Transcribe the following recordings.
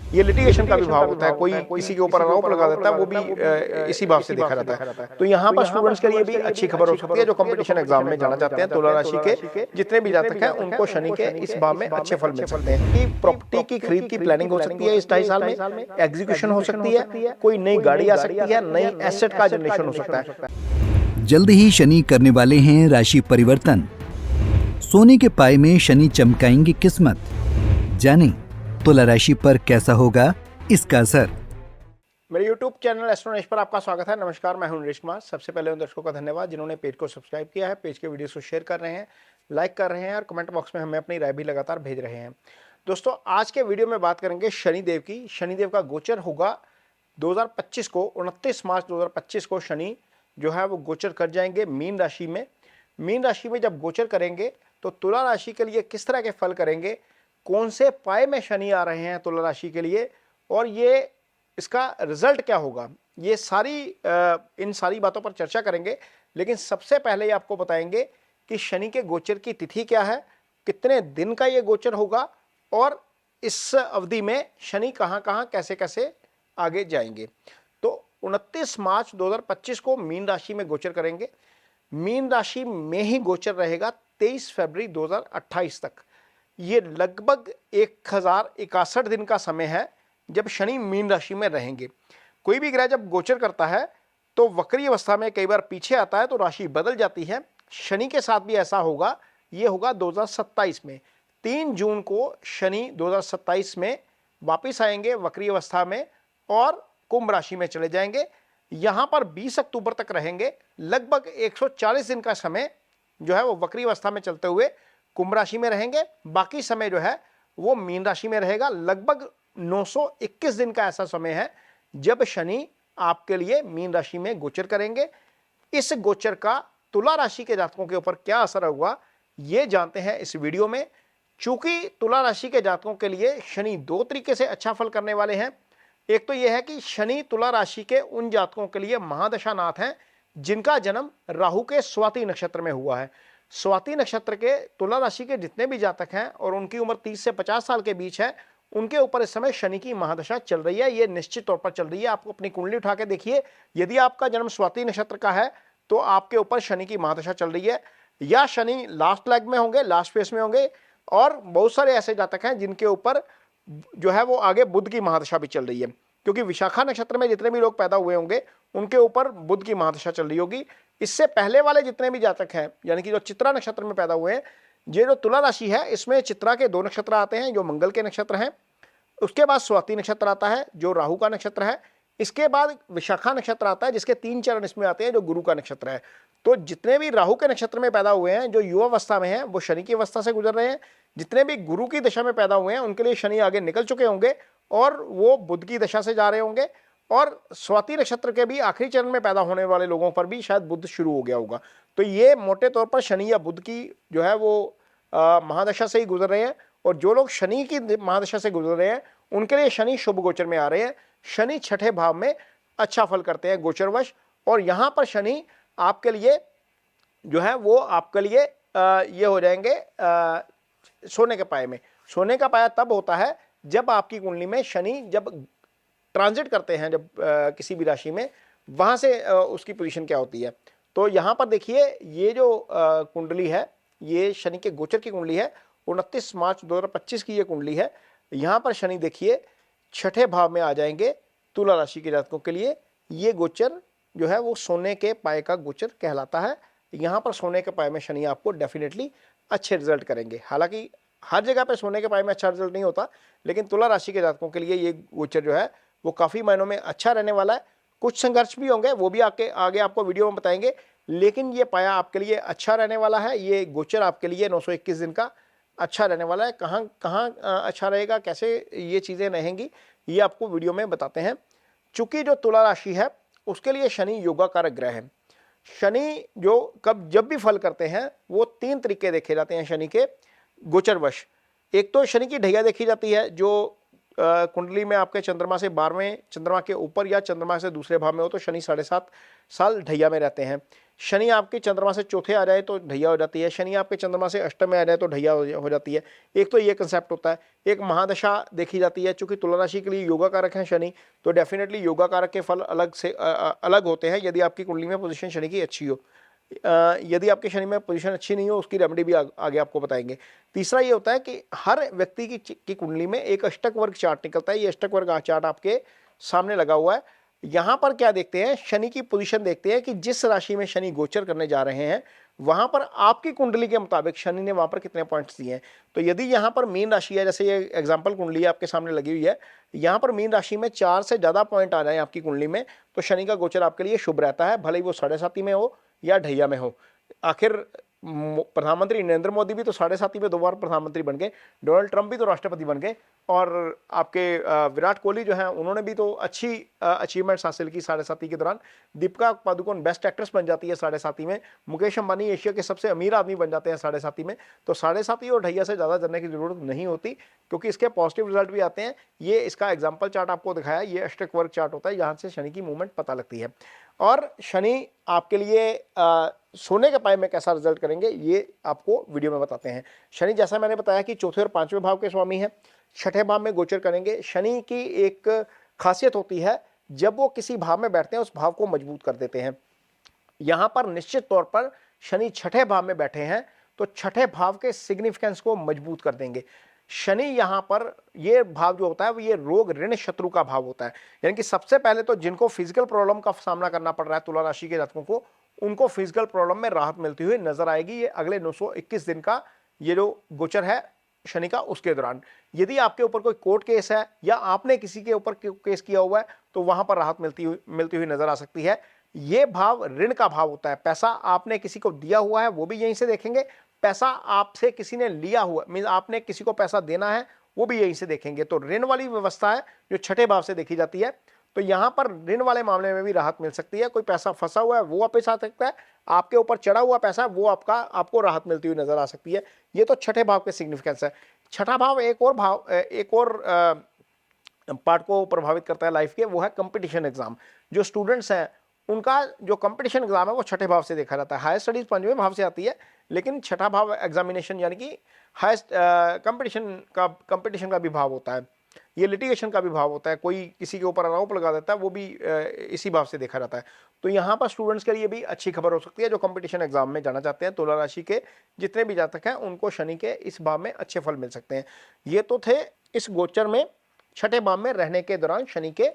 ये लिटिगेशन का भी भाव होता है, कोई किसी के ऊपर आरोप लगा देता है, वो भी इसी भाव से देखा जाता है। तो यहाँ पर स्टूडेंट्स के लिए भी अच्छी खबर हो सकती है, जो कंपटीशन एग्जाम में जाना चाहते हैं। तुला राशि के जितने भी जातक हैं उनको शनि के इस भाव में अच्छे फल मिल सकते हैं। कि प्रॉपर्टी की खरीद की प्लानिंग हो सकती है इस 2.5 साल में, एग्जीक्यूशन हो सकती है, कोई नई गाड़ी आ सकती है, नई एसेट का जनरेशन हो सकता है। जल्द ही शनि करने वाले हैं राशि परिवर्तन। सोने के पाए में शनि चमकाएंगे किस्मत। जानें तुला राशि पर कैसा होगा इसका असर। मेरे YouTube चैनल एस्ट्रोनॉलेज पर आपका स्वागत है। नमस्कार, मैं हूं नरेश कुमार। सबसे पहले उन दर्शकों का धन्यवाद जिन्होंने पेज को सब्सक्राइब किया है, पेज के वीडियोस को शेयर कर रहे हैं, लाइक कर रहे हैं और कमेंट बॉक्स में हमें अपनी राय भी लगातार भेज रहे हैं। दोस्तों, आज के वीडियो में बात करेंगे शनिदेव की। शनिदेव का गोचर होगा 2025 को, 29 मार्च 2025 को शनि जो है वो गोचर कर जाएंगे मीन राशि में। मीन राशि में जब गोचर करेंगे तो तुला राशि के लिए किस तरह के फल करेंगे, कौन से पाए में शनि आ रहे हैं तुला राशि के लिए, और ये इसका रिजल्ट क्या होगा, ये इन सारी बातों पर चर्चा करेंगे। लेकिन सबसे पहले ये आपको बताएंगे कि शनि के गोचर की तिथि क्या है, कितने दिन का ये गोचर होगा और इस अवधि में शनि कहाँ कहाँ कैसे कैसे आगे जाएंगे। तो 29 मार्च 2025 को मीन राशि में गोचर करेंगे। मीन राशि में ही गोचर रहेगा 23 फरवरी 2028 तक। ये लगभग 1061 दिन का समय है जब शनि मीन राशि में रहेंगे। कोई भी ग्रह जब गोचर करता है तो वक्री अवस्था में कई बार पीछे आता है तो राशि बदल जाती है। शनि के साथ भी ऐसा होगा। ये होगा 2027 में। 3 जून को शनि 2027 में वापिस आएंगे वक्री अवस्था में और कुंभ राशि में चले जाएंगे। यहां पर 20 अक्टूबर तक रहेंगे। लगभग 140 दिन का समय जो है वो वक्री अवस्था में चलते हुए कुंभ राशि में रहेंगे। बाकी समय जो है वो मीन राशि में रहेगा। लगभग 921 दिन का ऐसा समय है जब शनि आपके लिए मीन राशि में गोचर करेंगे। इस गोचर का तुला राशि के जातकों के ऊपर क्या असर होगा ये जानते हैं इस वीडियो में। चूंकि तुला राशि के जातकों के लिए शनि 2 तरीके से अच्छा फल करने वाले हैं। एक तो यह है कि शनि तुला राशि के उन जातकों के लिए महादशानाथ हैं जिनका जन्म राहु के स्वाति नक्षत्र में हुआ है। स्वाति नक्षत्र के तुला राशि के जितने भी जातक हैं और उनकी उम्र 30 से 50 साल के बीच है, उनके ऊपर इस समय शनि की महादशा चल रही है। ये निश्चित तौर पर चल रही है। आपको अपनी कुंडली उठा के देखिए, यदि आपका जन्म स्वाति नक्षत्र का है तो आपके ऊपर शनि की महादशा चल रही है, या शनि लास्ट लेग में होंगे, लास्ट फेस में होंगे। और बहुत सारे ऐसे जातक हैं जिनके ऊपर जो है वो आगे बुध की महादशा भी चल रही है, क्योंकि विशाखा नक्षत्र में जितने भी लोग पैदा हुए होंगे उनके ऊपर बुध की महादशा चल रही होगी। इससे पहले वाले जितने भी जातक हैं, यानी कि जो चित्रा नक्षत्र में पैदा हुए हैं, ये जो तुला राशि है इसमें चित्रा के 2 नक्षत्र आते हैं जो मंगल के नक्षत्र हैं। उसके बाद स्वाति नक्षत्र आता है जो राहु का नक्षत्र है। इसके बाद विशाखा नक्षत्र आता है जिसके 3 चरण इसमें आते हैं जो गुरु का नक्षत्र है। तो जितने भी राहु के नक्षत्र में पैदा हुए हैं, जो युवा अवस्था में हैं, वो शनि की अवस्था से गुजर रहे हैं। जितने भी गुरु की दशा में पैदा हुए हैं उनके लिए शनि आगे निकल चुके होंगे और वो बुध की दशा से जा रहे होंगे। और स्वाति नक्षत्र के भी आखिरी चरण में पैदा होने वाले लोगों पर भी शायद बुध शुरू हो गया होगा। तो ये मोटे तौर पर शनि या बुध की जो है वो महादशा से ही गुजर रहे हैं। और जो लोग शनि की महादशा से गुजर रहे हैं उनके लिए शनि शुभ गोचर में आ रहे हैं। शनि 6ठे भाव में अच्छा फल करते हैं गोचरवश। और यहाँ पर शनि आपके लिए जो है वो आपके लिए ये हो जाएंगे सोने के पाए में। सोने का पाया तब होता है जब आपकी कुंडली में शनि जब ट्रांजिट करते हैं, जब किसी भी राशि में, वहां से उसकी पोजीशन क्या होती है। तो यहाँ पर देखिए, ये जो कुंडली है ये शनि के गोचर की कुंडली है। 29 मार्च 2025 की ये कुंडली है। यहाँ पर शनि देखिए 6ठे भाव में आ जाएंगे तुला राशि के जातकों के लिए। ये गोचर जो है वो सोने के पाए का गोचर कहलाता है। यहाँ पर सोने के पाए में शनि आपको डेफिनेटली अच्छे रिजल्ट करेंगे। हालांकि हर जगह पे सोने के पाए में अच्छा रिजल्ट नहीं होता, लेकिन तुला राशि के जातकों के लिए ये गोचर जो है वो काफ़ी मायनों में अच्छा रहने वाला है। कुछ संघर्ष भी होंगे, वो भी आगे आपको वीडियो में बताएंगे, लेकिन ये पाया आपके लिए अच्छा रहने वाला है। ये गोचर आपके लिए 921 दिन का अच्छा रहने वाला है। कहाँ कहाँ अच्छा रहेगा, कैसे ये चीज़ें रहेंगी, ये आपको वीडियो में बताते हैं। चूँकि जो तुला राशि है उसके लिए शनि योगा कारक ग्रह है। शनि जो जब भी फल करते हैं वो 3 तरीके देखे जाते हैं शनि के गोचरवश। एक तो शनि की ढैया देखी जाती है जो कुंडली में आपके चंद्रमा से 12वें चंद्रमा के ऊपर या चंद्रमा से दूसरे भाव में हो तो शनि 7.5 साल ढैया में रहते हैं। शनि आपके चंद्रमा से चौथे आ जाए तो ढैया हो जाती है। शनि आपके चंद्रमा से अष्टम में आ जाए तो ढैया हो जाती है। एक तो ये कंसेप्ट होता है। एक महादशा देखी जाती है। चूंकि तुला राशि के लिए योगा कारक है शनि, तो डेफिनेटली योगा कारक के फल अलग से अलग होते हैं यदि आपकी कुंडली में पोजीशन शनि की अच्छी हो। यदि आपके शनि में पोजीशन अच्छी नहीं हो, उसकी रेमेडी भी आगे आपको बताएंगे। तीसरा ये होता है कि हर व्यक्ति की कुंडली में एक अष्टक वर्ग चार्ट निकलता है। ये अष्टक वर्ग चार्ट आपके सामने लगा हुआ है। यहां पर क्या देखते हैं, शनि की पोजीशन देखते हैं कि जिस राशि में शनि गोचर करने जा रहे हैं वहां पर आपकी कुंडली के मुताबिक शनि ने वहां पर कितने पॉइंट्स दिए हैं। तो यदि यहां पर मीन राशि है, जैसे ये एग्जांपल कुंडली आपके सामने लगी हुई है, यहां पर मीन राशि में 4 से ज्यादा पॉइंट आ जाए आपकी कुंडली में तो शनि का गोचर आपके लिए शुभ रहता है, भले ही वो 7.5 में हो या ढैया में हो। आखिर प्रधानमंत्री नरेंद्र मोदी भी तो 7.5 में 2 बार प्रधानमंत्री बन गए, डोनाल्ड ट्रंप भी तो राष्ट्रपति बन गए, और आपके विराट कोहली जो हैं उन्होंने भी तो अच्छी अचीवमेंट्स हासिल की 7.5 के दौरान। दीपिका पादुकोण बेस्ट एक्ट्रेस बन जाती है 7.5 में। मुकेश अंबानी एशिया के सबसे अमीर आदमी बन जाते हैं 7.5 में। तो 7.5 और ढैया से ज़्यादा जानने की जरूरत नहीं होती, क्योंकि इसके पॉजिटिव रिजल्ट भी आते हैं। ये इसका एग्जाम्पल चार्ट आपको दिखाया, ये अष्टक वर्ग चार्ट होता है, यहाँ से शनि की मूवमेंट पता लगती है। और शनि आपके लिए सोने के पाए में कैसा रिजल्ट करेंगे ये आपको वीडियो में बताते हैं। शनि जैसा मैंने बताया कि चौथे और 5वें भाव के स्वामी हैं, छठे भाव में गोचर करेंगे। शनि की एक खासियत होती है, जब वो किसी भाव में बैठते हैं उस भाव को मजबूत कर देते हैं। यहां पर निश्चित तौर पर शनि छठे भाव में बैठे हैं तो छठे भाव के सिग्निफिकेंस को मजबूत कर देंगे। शनि यहां पर ये भाव जो होता है वो ये रोग ऋण शत्रु का भाव होता है। यानी कि सबसे पहले तो जिनको फिजिकल प्रॉब्लम का सामना करना पड़ रहा है तुला राशि के जातकों को, उनको फिजिकल प्रॉब्लम में राहत मिलती हुई नजर आएगी ये अगले 921 दिन का ये जो गोचर है शनि का, उसके दौरान। यदि आपके ऊपर कोई कोर्ट केस है या आपने किसी के ऊपर केस किया हुआ है तो वहां पर राहत मिलती हुई नजर आ सकती है। ये भाव ऋण का भाव होता है। पैसा आपने किसी को दिया हुआ है वो भी यहीं से देखेंगे, पैसा आपसे किसी ने लिया हुआ मीन आपने किसी को पैसा देना है वो भी यहीं से देखेंगे। तो ऋण वाली व्यवस्था है जो छठे भाव से देखी जाती है। तो यहां पर ऋण वाले मामले में भी राहत मिल सकती है। कोई पैसा फंसा हुआ है वो वापस आ सकता है, आपके ऊपर चढ़ा हुआ पैसा वो आपको राहत मिलती हुई नजर आ सकती है। ये तो छठे भाव के सिग्निफिकेंस है। छठा भाव एक और पार्ट को प्रभावित करता है लाइफ के, वो है कंपटीशन एग्जाम। जो स्टूडेंट्स हैं उनका जो कंपटीशन एग्जाम है वो छठे भाव से देखा जाता है। हायर स्टडीज 5वें भाव से आती है, लेकिन छठा भाव एग्जामिनेशन यानी कि हाईएस्ट कंपटीशन का भी भाव होता है। ये लिटिगेशन का भी भाव होता है, कोई किसी के ऊपर आरोप लगा देता है वो भी इसी भाव से देखा जाता है। तो यहाँ पर स्टूडेंट्स के लिए भी अच्छी खबर हो सकती है जो कंपटीशन एग्जाम में जाना चाहते हैं। तुला राशि के जितने भी जातक हैं उनको शनि के इस भाव में अच्छे फल मिल सकते हैं। ये तो थे इस गोचर में छठे भाव में रहने के दौरान शनि के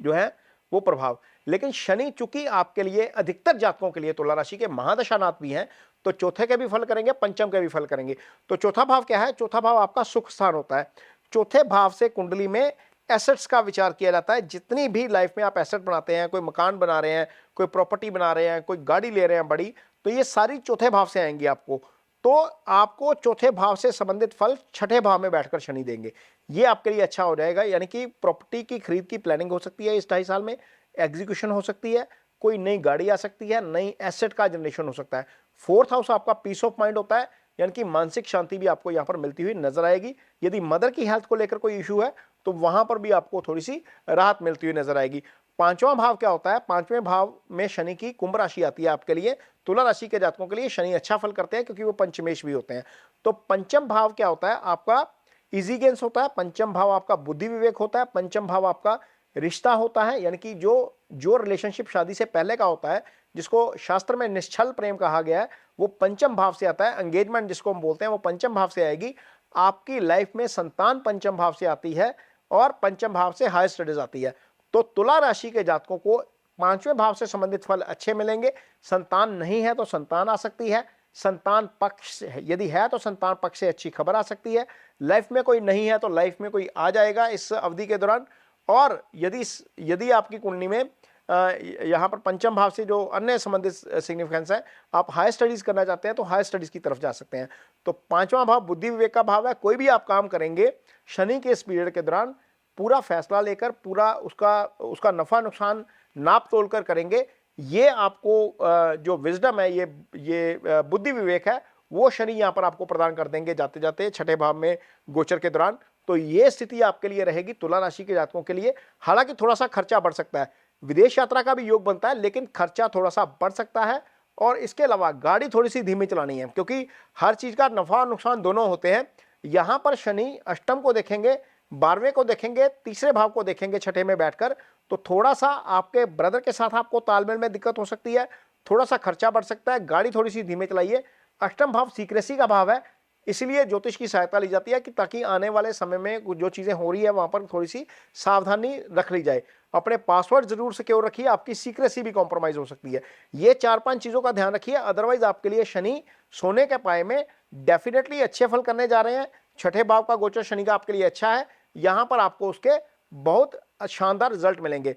जो है वो प्रभाव। लेकिन शनि चूंकि आपके लिए अधिकतर जातकों के लिए तुला राशि के महादशानाथ भी हैं, तो चौथे के भी फल करेंगे, पंचम के भी फल करेंगे। तो चौथा भाव क्या है? चौथा भाव आपका सुख स्थान होता है। चौथे भाव से कुंडली में एसेट्स का विचार किया जाता है। जितनी भी लाइफ में आप एसेट बनाते हैं, कोई मकान बना रहे हैं, कोई प्रॉपर्टी बना रहे हैं, कोई गाड़ी ले रहे हैं बड़ी, तो ये सारी चौथे भाव से आएंगी आपको। तो आपको चौथे भाव से संबंधित फल छठे भाव में बैठकर शनि देंगे। ये आपके लिए अच्छा हो जाएगा। यानी कि प्रॉपर्टी की खरीद की प्लानिंग हो सकती है इस 2.5 साल में, एग्जीक्यूशन हो सकती है, कोई नई गाड़ी आ सकती है, नई एसेट का जनरेशन हो सकता है। 4th हाउस आपका पीस ऑफ माइंड होता है, यानी कि मानसिक शांति भी आपको यहां पर मिलती हुई नजर आएगी। यदि मदर की हेल्थ को लेकर कोई इशू है तो वहां पर भी आपको थोड़ी सी राहत मिलती हुई नजर आएगी। 5वां भाव क्या होता है? 5वें भाव में शनि की कुंभ राशि आती है आपके लिए। तुला राशि के जातकों के लिए शनि अच्छा फल करते हैं क्योंकि वो पंचमेश भी होते हैं। तो पंचम भाव क्या होता है? आपका इजी गेंस होता है। पंचम भाव आपका बुद्धि विवेक होता है। पंचम भाव आपका रिश्ता होता है, यानी कि जो रिलेशनशिप शादी से पहले का होता है, जिसको शास्त्र में निश्चल प्रेम कहा गया है, वो पंचम भाव से आता है। एंगेजमेंट जिसको हम बोलते हैं वो पंचम भाव से आएगी। आपकी लाइफ में संतान पंचम भाव से आती है और पंचम भाव से हायर स्टडीज आती है। तो तुला राशि के जातकों को 5वें भाव से संबंधित फल अच्छे मिलेंगे। संतान नहीं है तो संतान आ सकती है। संतान पक्ष यदि है तो संतान पक्ष से अच्छी खबर आ सकती है। लाइफ में कोई नहीं है तो लाइफ में कोई आ जाएगा इस अवधि के दौरान। और यदि आपकी कुंडली में यहाँ पर पंचम भाव से जो अन्य संबंधित सिग्निफिकेंस है, आप हायर स्टडीज करना चाहते हैं तो हायर स्टडीज की तरफ जा सकते हैं। तो 5वां भाव बुद्धि विवेक का भाव है। कोई भी आप काम करेंगे शनि के इस पीरियड के दौरान पूरा फैसला लेकर, पूरा उसका नफा नुकसान नाप तोल कर करेंगे। ये आपको जो विजडम है, ये बुद्धि विवेक है, वो शनि यहाँ पर आपको प्रदान कर देंगे जाते जाते छठे भाव में गोचर के दौरान। तो ये स्थिति आपके लिए रहेगी तुला राशि के जातकों के लिए। हालांकि थोड़ा सा खर्चा बढ़ सकता है, विदेश यात्रा का भी योग बनता है, लेकिन खर्चा थोड़ा सा बढ़ सकता है। और इसके अलावा गाड़ी थोड़ी सी धीमी चलानी है, क्योंकि हर चीज का नफा और नुकसान दोनों होते हैं। यहां पर शनि अष्टम को देखेंगे, 12वें को देखेंगे, तीसरे भाव को देखेंगे छठे में बैठकर, तो थोड़ा सा आपके ब्रदर के साथ आपको तालमेल में दिक्कत हो सकती है, थोड़ा सा खर्चा बढ़ सकता है, गाड़ी थोड़ी सी धीमे चलाइए। अष्टम भाव सीक्रेसी का भाव है, इसलिए ज्योतिष की सहायता ली जाती है कि ताकि आने वाले समय में जो चीजें हो रही है वहां पर थोड़ी सी सावधानी रख ली जाए। अपने पासवर्ड जरूर सिक्योर रखिए, आपकी सीक्रेसी भी कॉम्प्रोमाइज हो सकती है। ये 4-5 चीजों का ध्यान रखिए, अदरवाइज आपके लिए शनि सोने के पाए में डेफिनेटली अच्छे फल करने जा रहे हैं। छठे भाव का गोचर शनि का आपके लिए अच्छा है, यहां पर आपको उसके बहुत शानदार रिजल्ट मिलेंगे।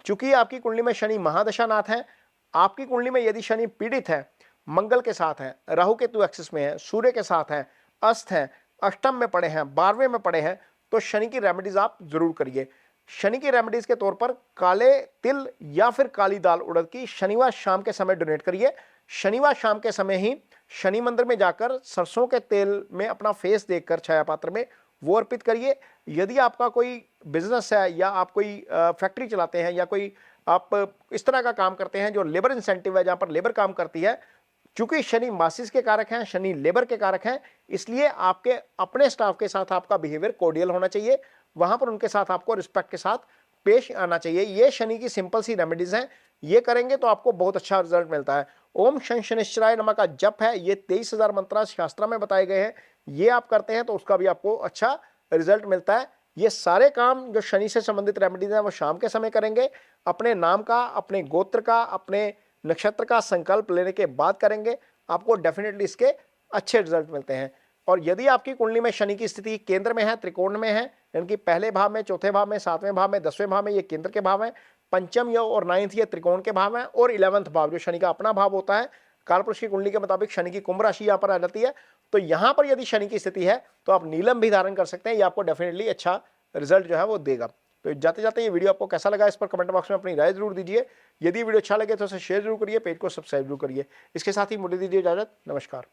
चूंकि आपकी कुंडली में शनि महादशानाथ है, आपकी कुंडली में यदि शनि पीड़ित है, मंगल के साथ है, राहु केतु एक्सिस में है, सूर्य के साथ है, अस्त है, अष्टम में पड़े हैं, 12वें में पड़े हैं, तो शनि की रेमेडीज आप जरूर करिए। शनि की रेमेडीज के तौर पर काले तिल या फिर काली दाल उड़द की शनिवार शाम के समय डोनेट करिए। शनिवार शाम के समय ही शनि मंदिर में जाकर सरसों के तेल में अपना फेस देखकर छाया पात्र में वो अर्पित करिए। यदि आपका कोई बिजनेस है या आप कोई फैक्ट्री चलाते हैं या कोई आप इस तरह का काम करते हैं जो लेबर इंसेंटिव है, जहां पर लेबर काम करती है, चूंकि शनि मासिस के कारक हैं, शनि लेबर के कारक हैं, इसलिए आपके अपने स्टाफ के साथ आपका बिहेवियर कोर्डियल होना चाहिए, वहां पर उनके साथ आपको रिस्पेक्ट के साथ पेश आना चाहिए। ये शनि की सिंपल सी रेमेडीज हैं, ये करेंगे तो आपको बहुत अच्छा रिजल्ट मिलता है। ओम शं शनिश्चराय नमः का जप है, ये 23,000 मंत्र शास्त्र में बताए गए हैं, ये आप करते हैं तो उसका भी आपको अच्छा रिजल्ट मिलता है। ये सारे काम जो शनि से संबंधित रेमेडीज हैं वो शाम के समय करेंगे। अपने नाम का, अपने गोत्र का, अपने नक्षत्र का संकल्प लेने के बाद करेंगे, आपको डेफिनेटली इसके अच्छे रिजल्ट मिलते हैं। और यदि आपकी कुंडली में शनि की स्थिति केंद्र में है, त्रिकोण में है, यानी कि पहले भाव में, चौथे भाव में, 7वें भाव में, 10वें भाव में, ये केंद्र के भाव हैं, पंचम या और 9th ये त्रिकोण के भाव हैं, और 11th भाव जो शनि का अपना भाव होता है, कालपुरुष की कुंडली के मुताबिक शनि की कुंभ राशि यहाँ पर आ जाती है। तो यहाँ पर यदि शनि की स्थिति है तो आप नीलम भी धारण कर सकते हैं, ये आपको डेफिनेटली अच्छा रिजल्ट जो है वो देगा। तो जाते जाते ये वीडियो आपको कैसा लगा इस पर कमेंट बॉक्स में अपनी राय जरूर दीजिए। यदि वीडियो अच्छा लगे तो उसे शेयर जरूर करिए, पेज को सब्सक्राइब जरूर करिए। इसके साथ ही मुझे दीजिए इजाजत, नमस्कार।